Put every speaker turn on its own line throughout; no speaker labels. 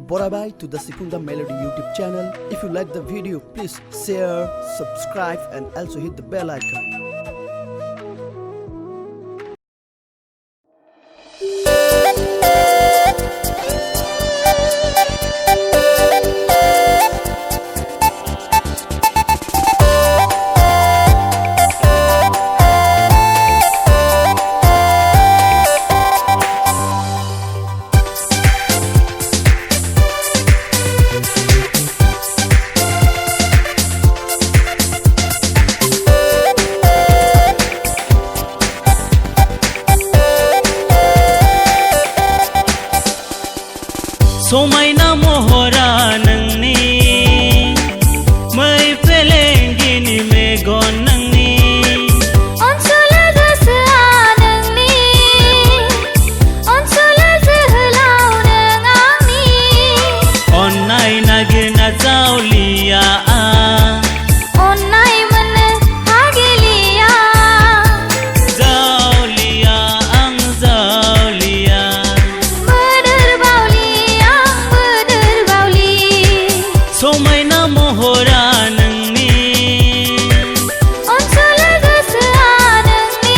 Borabai to the Sifung Melody YouTube channel. If you like the video, please share, subscribe and also hit the bell icon.
Somaina Mohora Nwngni Mai pelengini megon Nwngni
Onsola gosoa Nwngni Onsola zoholau nang ami
Onnai nagena zaulia
Onnai mana hagelia
Zaulia ang zaulia Somaina Mohora Nwngni
Onsola gosoa Nwngni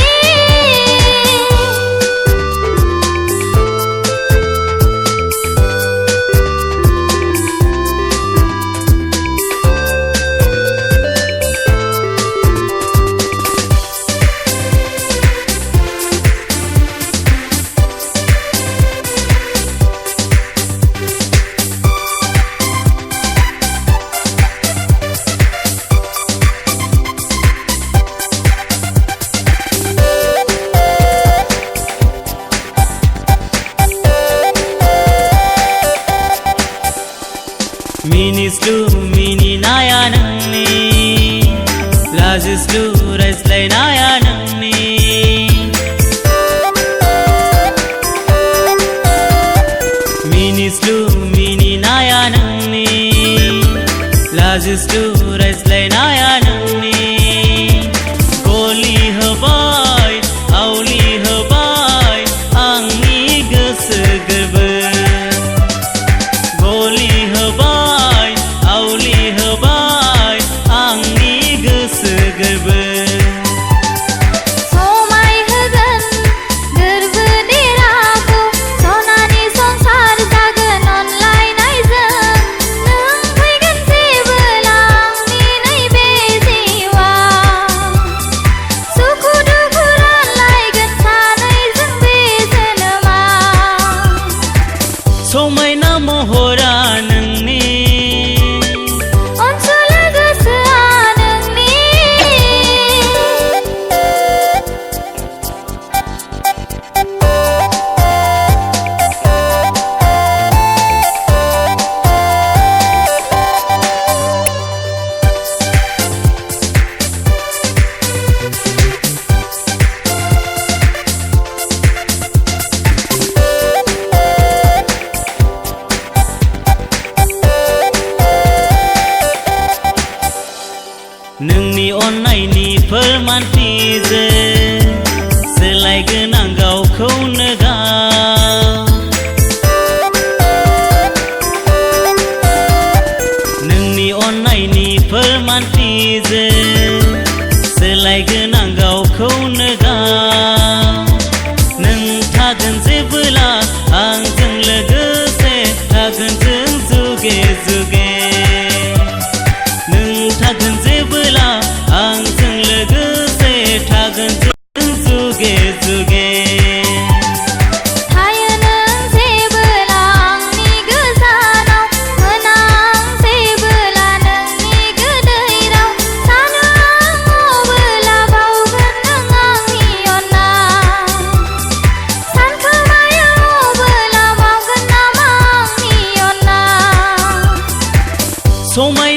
Minislu mini naya Nwngni Lazislu raislai naya Nwngni Minislu mini naya Nwngni Lazislu raislai naya Nwngni Goli habai auli habai angni goso gorbo Goli habai auli habai angni goso gorbo
Somai hogan gorbo deraku Sonani sonsar jagan online aizan Nang faigan sebelang ni nai besiwa Suku dukuran laigan sanai zang besenama
Somaina Mohora Nwngni
Onsola gosoa Nwngni
Nोंनि अननायनि फोरमान फिजे सोलायगोन आं गावखौनो गाव नोंनि अननायनि फोरमान फिजे सोलायगोन आं गावखौनो गाव नों थागोन जेबोला आंजों लोगोसे थागोन जों जुगे जुगे नों थागोन जेबोला आंजों लोगोसे थागोन जों जुगे जुगे
Hayo nang sebela angni gozaनाव Menang sebela nangni godairau Sanu ang bela baugan nang angni onna Sanko maya bela baugan nama angni onna
Somaina